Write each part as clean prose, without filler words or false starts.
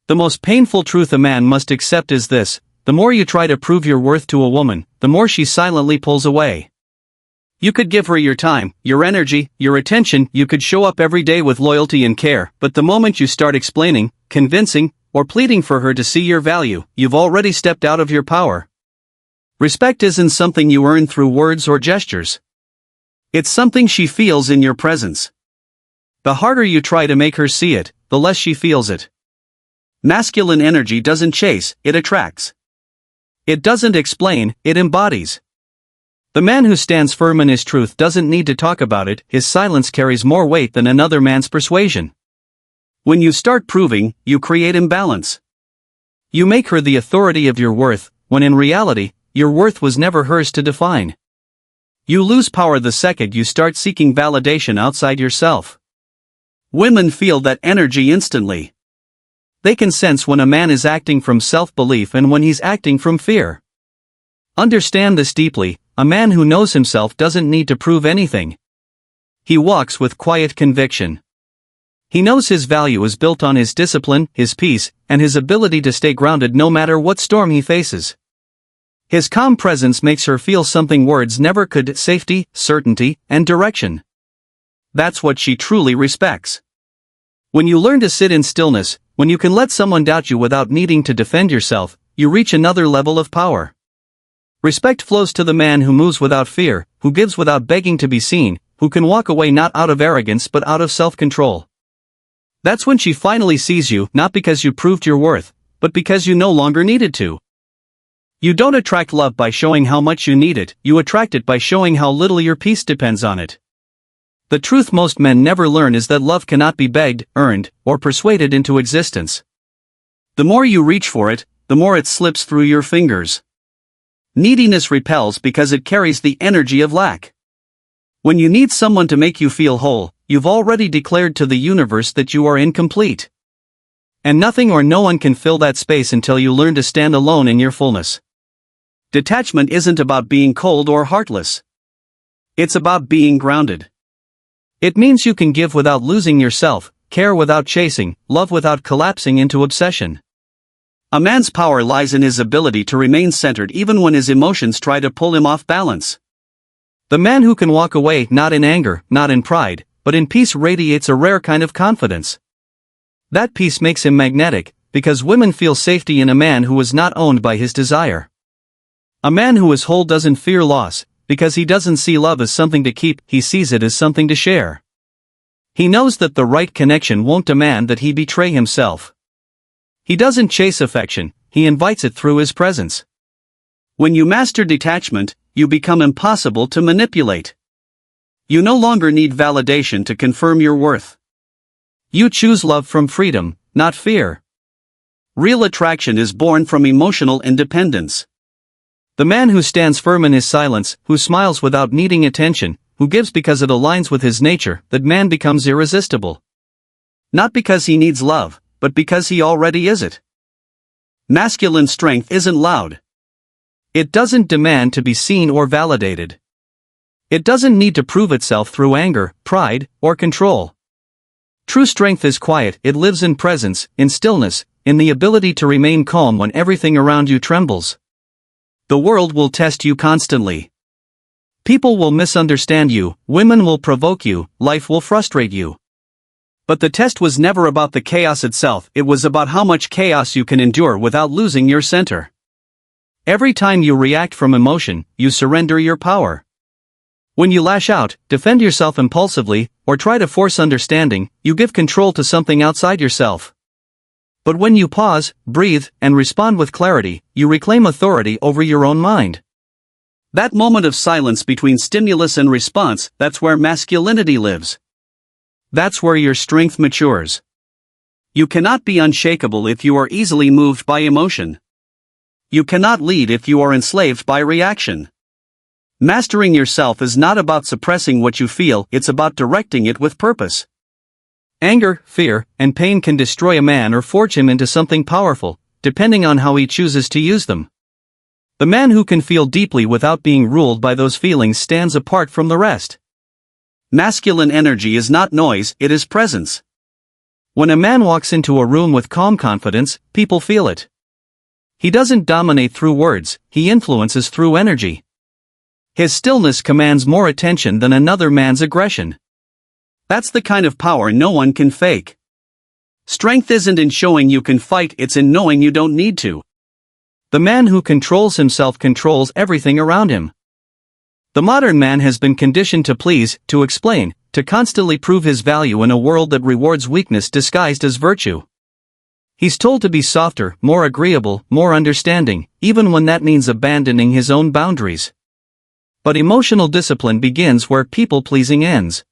The most painful truth a man must accept is this: the more you try to prove your worth to a woman, the more she silently pulls away. You could give her your time, your energy, your attention, you could show up every day with loyalty and care, but the moment you start explaining, convincing, or pleading for her to see your value, you've already stepped out of your power. Respect isn't something you earn through words or gestures. It's something she feels in your presence. The harder you try to make her see it, the less she feels it. Masculine energy doesn't chase, it attracts. It doesn't explain, it embodies. The man who stands firm in his truth doesn't need to talk about it, his silence carries more weight than another man's persuasion. When you start proving, you create imbalance. You make her the authority of your worth, when in reality, your worth was never hers to define. You lose power the second you start seeking validation outside yourself. Women feel that energy instantly. They can sense when a man is acting from self-belief and when he's acting from fear. Understand this deeply: a man who knows himself doesn't need to prove anything. He walks with quiet conviction. He knows his value is built on his discipline, his peace, and his ability to stay grounded no matter what storm he faces. His calm presence makes her feel something words never could: safety, certainty, and direction. That's what she truly respects. When you learn to sit in stillness, when you can let someone doubt you without needing to defend yourself, you reach another level of power. Respect flows to the man who moves without fear, who gives without begging to be seen, who can walk away not out of arrogance but out of self-control. That's when she finally sees you, not because you proved your worth, but because you no longer needed to. You don't attract love by showing how much you need it, you attract it by showing how little your peace depends on it. The truth most men never learn is that love cannot be begged, earned, or persuaded into existence. The more you reach for it, the more it slips through your fingers. Neediness repels because it carries the energy of lack. When you need someone to make you feel whole, you've already declared to the universe that you are incomplete. And nothing or no one can fill that space until you learn to stand alone in your fullness. Detachment isn't about being cold or heartless. It's about being grounded. It means you can give without losing yourself, care without chasing, love without collapsing into obsession. A man's power lies in his ability to remain centered even when his emotions try to pull him off balance. The man who can walk away not in anger, not in pride, but in peace radiates a rare kind of confidence. That peace makes him magnetic, because women feel safety in a man who is not owned by his desire. A man who is whole doesn't fear loss, because he doesn't see love as something to keep, he sees it as something to share. He knows that the right connection won't demand that he betray himself. He doesn't chase affection, he invites it through his presence. When you master detachment, you become impossible to manipulate. You no longer need validation to confirm your worth. You choose love from freedom, not fear. Real attraction is born from emotional independence. The man who stands firm in his silence, who smiles without needing attention, who gives because it aligns with his nature, that man becomes irresistible. Not because he needs love, but because he already is it. Masculine strength isn't loud. It doesn't demand to be seen or validated. It doesn't need to prove itself through anger, pride, or control. True strength is quiet, it lives in presence, in stillness, in the ability to remain calm when everything around you trembles. The world will test you constantly. People will misunderstand you, women will provoke you, life will frustrate you. But the test was never about the chaos itself, it was about how much chaos you can endure without losing your center. Every time you react from emotion, you surrender your power. When you lash out, defend yourself impulsively, or try to force understanding, you give control to something outside yourself. But when you pause, breathe, and respond with clarity, you reclaim authority over your own mind. That moment of silence between stimulus and response, that's where masculinity lives. That's where your strength matures. You cannot be unshakable if you are easily moved by emotion. You cannot lead if you are enslaved by reaction. Mastering yourself is not about suppressing what you feel, it's about directing it with purpose. Anger, fear, and pain can destroy a man or forge him into something powerful, depending on how he chooses to use them. The man who can feel deeply without being ruled by those feelings stands apart from the rest. Masculine energy is not noise, it is presence. When a man walks into a room with calm confidence, people feel it. He doesn't dominate through words, he influences through energy. His stillness commands more attention than another man's aggression. That's the kind of power no one can fake. Strength isn't in showing you can fight, it's in knowing you don't need to. The man who controls himself controls everything around him. The modern man has been conditioned to please, to explain, to constantly prove his value in a world that rewards weakness disguised as virtue. He's told to be softer, more agreeable, more understanding, even when that means abandoning his own boundaries. But emotional discipline begins where people-pleasing ends.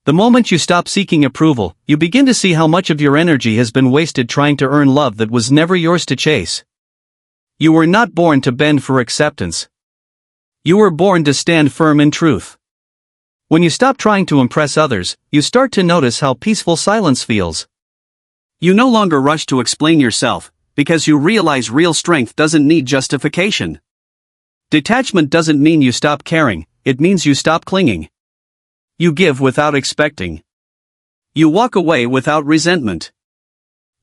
The moment you stop seeking approval, you begin to see how much of your energy has been wasted trying to earn love that was never yours to chase. You were not born to bend for acceptance. You were born to stand firm in truth. When you stop trying to impress others, you start to notice how peaceful silence feels. You no longer rush to explain yourself, because you realize real strength doesn't need justification. Detachment doesn't mean you stop caring, it means you stop clinging. You give without expecting. You walk away without resentment.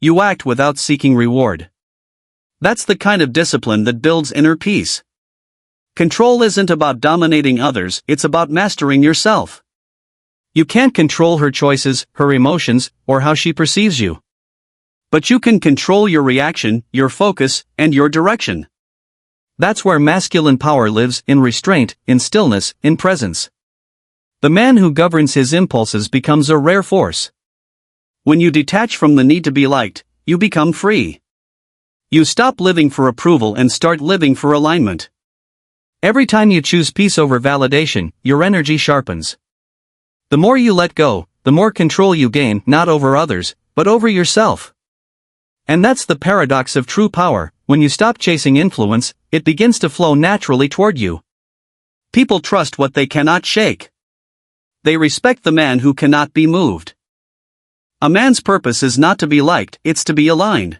You act without seeking reward. That's the kind of discipline that builds inner peace. Control isn't about dominating others, it's about mastering yourself. You can't control her choices, her emotions, or how she perceives you. But you can control your reaction, your focus, and your direction. That's where masculine power lives, in restraint, in stillness, in presence. The man who governs his impulses becomes a rare force. When you detach from the need to be liked, you become free. You stop living for approval and start living for alignment. Every time you choose peace over validation, your energy sharpens. The more you let go, the more control you gain, not over others, but over yourself. And that's the paradox of true power. When you stop chasing influence, it begins to flow naturally toward you. People trust what they cannot shake. They respect the man who cannot be moved. A man's purpose is not to be liked, it's to be aligned.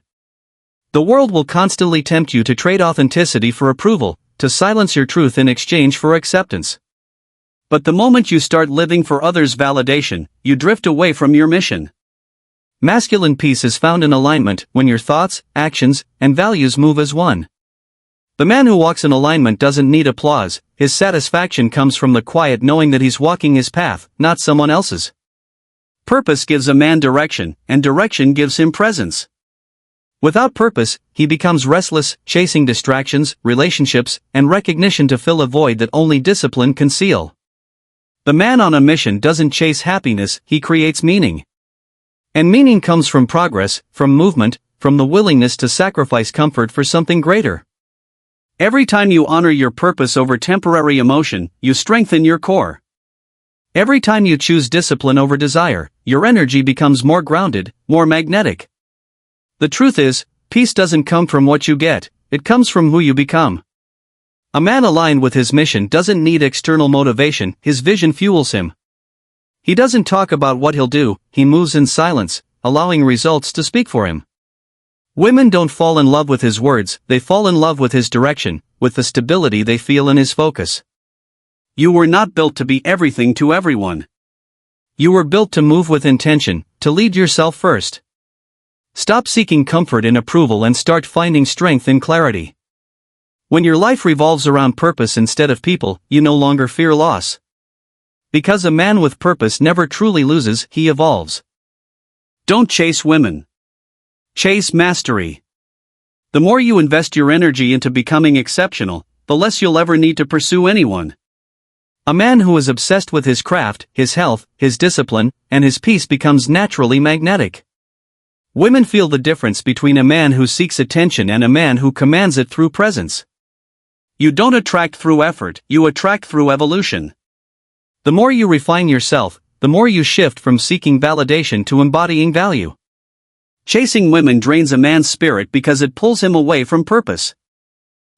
The world will constantly tempt you to trade authenticity for approval, to silence your truth in exchange for acceptance. But the moment you start living for others' validation, you drift away from your mission. Masculine peace is found in alignment, when your thoughts, actions, and values move as one. The man who walks in alignment doesn't need applause, his satisfaction comes from the quiet knowing that he's walking his path, not someone else's. Purpose gives a man direction, and direction gives him presence. Without purpose, he becomes restless, chasing distractions, relationships, and recognition to fill a void that only discipline can seal. The man on a mission doesn't chase happiness, he creates meaning. And meaning comes from progress, from movement, from the willingness to sacrifice comfort for something greater. Every time you honor your purpose over temporary emotion, you strengthen your core. Every time you choose discipline over desire, your energy becomes more grounded, more magnetic. The truth is, peace doesn't come from what you get, it comes from who you become. A man aligned with his mission doesn't need external motivation, his vision fuels him. He doesn't talk about what he'll do, he moves in silence, allowing results to speak for him. Women don't fall in love with his words, they fall in love with his direction, with the stability they feel in his focus. You were not built to be everything to everyone. You were built to move with intention, to lead yourself first. Stop seeking comfort in approval and start finding strength in clarity. When your life revolves around purpose instead of people, you no longer fear loss. Because a man with purpose never truly loses, he evolves. Don't chase women. Chase mastery. The more you invest your energy into becoming exceptional, the less you'll ever need to pursue anyone. A man who is obsessed with his craft, his health, his discipline, and his peace becomes naturally magnetic. Women feel the difference between a man who seeks attention and a man who commands it through presence. You don't attract through effort, you attract through evolution. The more you refine yourself, the more you shift from seeking validation to embodying value. Chasing women drains a man's spirit because it pulls him away from purpose.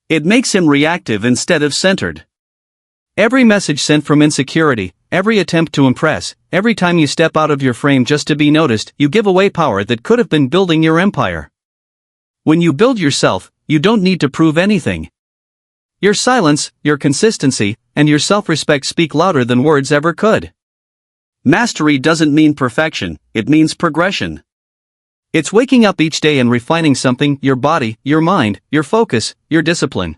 It makes him reactive instead of centered. Every message sent from insecurity, every attempt to impress, every time you step out of your frame just to be noticed, you give away power that could have been building your empire. When you build yourself, you don't need to prove anything. Your silence, your consistency, and your self-respect speak louder than words ever could. Mastery doesn't mean perfection, it means progression. It's waking up each day and refining something: your body, your mind, your focus, your discipline.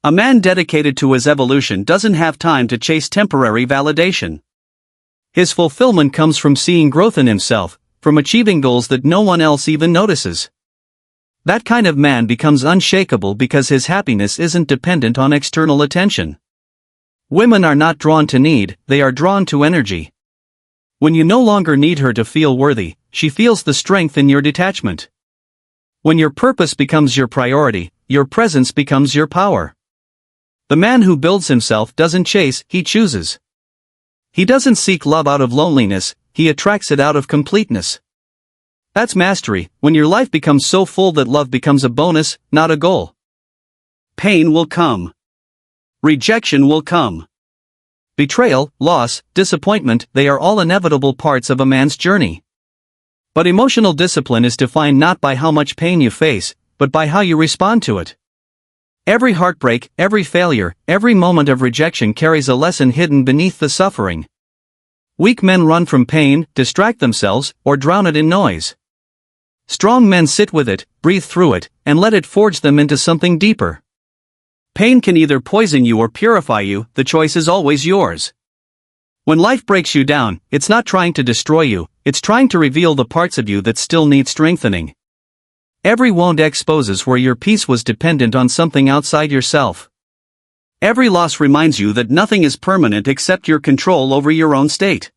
A man dedicated to his evolution doesn't have time to chase temporary validation. His fulfillment comes from seeing growth in himself, from achieving goals that no one else even notices. That kind of man becomes unshakable because his happiness isn't dependent on external attention. Women are not drawn to need, they are drawn to energy. When you no longer need her to feel worthy, she feels the strength in your detachment. When your purpose becomes your priority, your presence becomes your power. The man who builds himself doesn't chase, he chooses. He doesn't seek love out of loneliness, he attracts it out of completeness. That's mastery, when your life becomes so full that love becomes a bonus, not a goal. Pain will come. Rejection will come. Betrayal, loss, disappointment, they are all inevitable parts of a man's journey. But emotional discipline is defined not by how much pain you face, but by how you respond to it. Every heartbreak, every failure, every moment of rejection carries a lesson hidden beneath the suffering. Weak men run from pain, distract themselves, or drown it in noise. Strong men sit with it, breathe through it, and let it forge them into something deeper. Pain can either poison you or purify you, the choice is always yours. When life breaks you down, it's not trying to destroy you, it's trying to reveal the parts of you that still need strengthening. Every wound exposes where your peace was dependent on something outside yourself. Every loss reminds you that nothing is permanent except your control over your own state.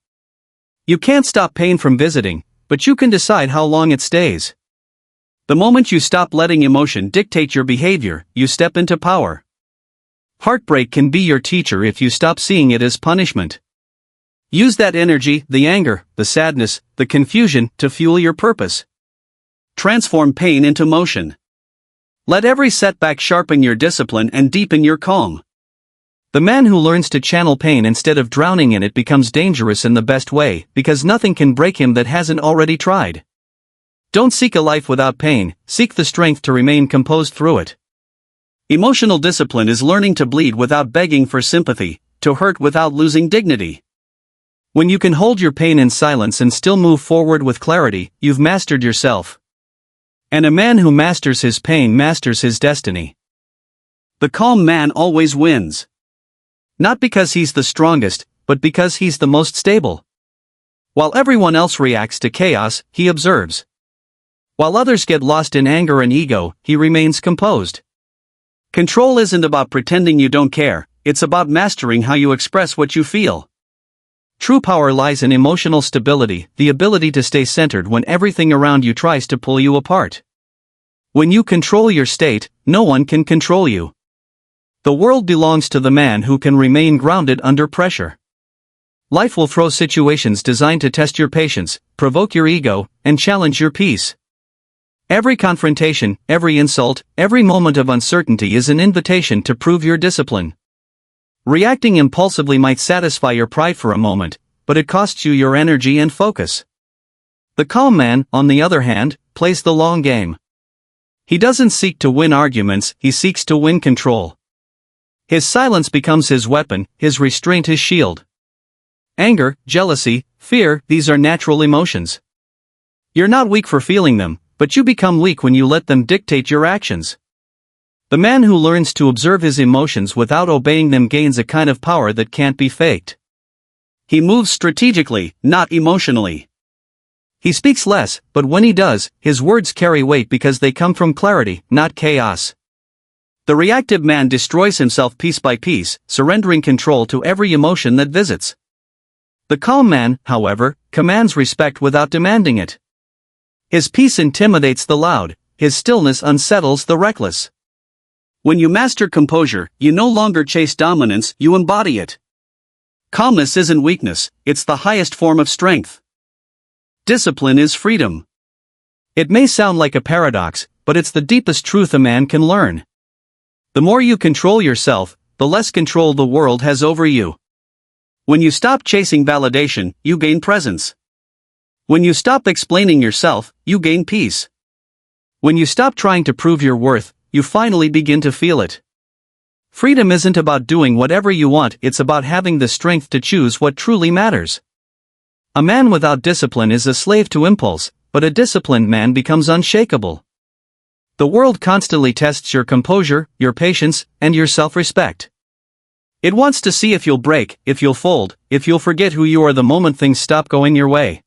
You can't stop pain from visiting, but you can decide how long it stays. The moment you stop letting emotion dictate your behavior, you step into power. Heartbreak can be your teacher if you stop seeing it as punishment. Use that energy, the anger, the sadness, the confusion, to fuel your purpose. Transform pain into motion. Let every setback sharpen your discipline and deepen your calm. The man who learns to channel pain instead of drowning in it becomes dangerous in the best way, because nothing can break him that hasn't already tried. Don't seek a life without pain, seek the strength to remain composed through it. Emotional discipline is learning to bleed without begging for sympathy, to hurt without losing dignity. When you can hold your pain in silence and still move forward with clarity, you've mastered yourself. And a man who masters his pain masters his destiny. The calm man always wins. Not because he's the strongest, but because he's the most stable. While everyone else reacts to chaos, he observes. While others get lost in anger and ego, he remains composed. Control isn't about pretending you don't care, it's about mastering how you express what you feel. True power lies in emotional stability, the ability to stay centered when everything around you tries to pull you apart. When you control your state, no one can control you. The world belongs to the man who can remain grounded under pressure. Life will throw situations designed to test your patience, provoke your ego, and challenge your peace. Every confrontation, every insult, every moment of uncertainty is an invitation to prove your discipline. Reacting impulsively might satisfy your pride for a moment, but it costs you your energy and focus. The calm man, on the other hand, plays the long game. He doesn't seek to win arguments, he seeks to win control. His silence becomes his weapon, his restraint his shield. Anger, jealousy, fear, these are natural emotions. You're not weak for feeling them, but you become weak when you let them dictate your actions. The man who learns to observe his emotions without obeying them gains a kind of power that can't be faked. He moves strategically, not emotionally. He speaks less, but when he does, his words carry weight because they come from clarity, not chaos. The reactive man destroys himself piece by piece, surrendering control to every emotion that visits. The calm man, however, commands respect without demanding it. His peace intimidates the loud, his stillness unsettles the reckless. When you master composure, you no longer chase dominance, you embody it. Calmness isn't weakness, it's the highest form of strength. Discipline is freedom. It may sound like a paradox, but it's the deepest truth a man can learn. The more you control yourself, the less control the world has over you. When you stop chasing validation, you gain presence. When you stop explaining yourself, you gain peace. When you stop trying to prove your worth, you finally begin to feel it. Freedom isn't about doing whatever you want, it's about having the strength to choose what truly matters. A man without discipline is a slave to impulse, but a disciplined man becomes unshakable. The world constantly tests your composure, your patience, and your self-respect. It wants to see if you'll break, if you'll fold, if you'll forget who you are the moment things stop going your way.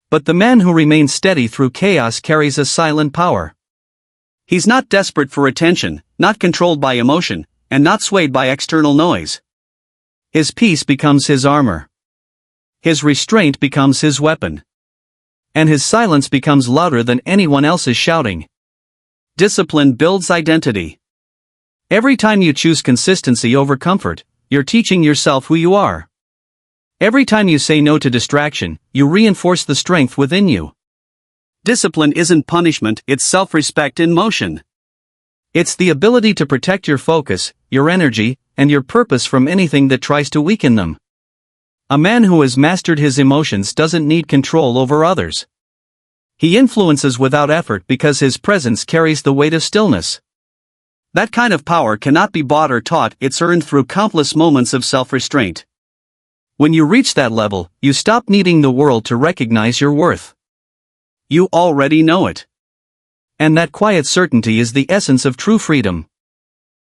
But the man who remains steady through chaos carries a silent power. He's not desperate for attention, not controlled by emotion, and not swayed by external noise. His peace becomes his armor. His restraint becomes his weapon. And his silence becomes louder than anyone else's shouting. Discipline builds identity. Every time you choose consistency over comfort, you're teaching yourself who you are. Every time you say no to distraction, you reinforce the strength within you. Discipline isn't punishment, it's self-respect in motion. It's the ability to protect your focus, your energy, and your purpose from anything that tries to weaken them. A man who has mastered his emotions doesn't need control over others. He influences without effort because his presence carries the weight of stillness. That kind of power cannot be bought or taught, it's earned through countless moments of self-restraint. When you reach that level, you stop needing the world to recognize your worth. You already know it. And that quiet certainty is the essence of true freedom.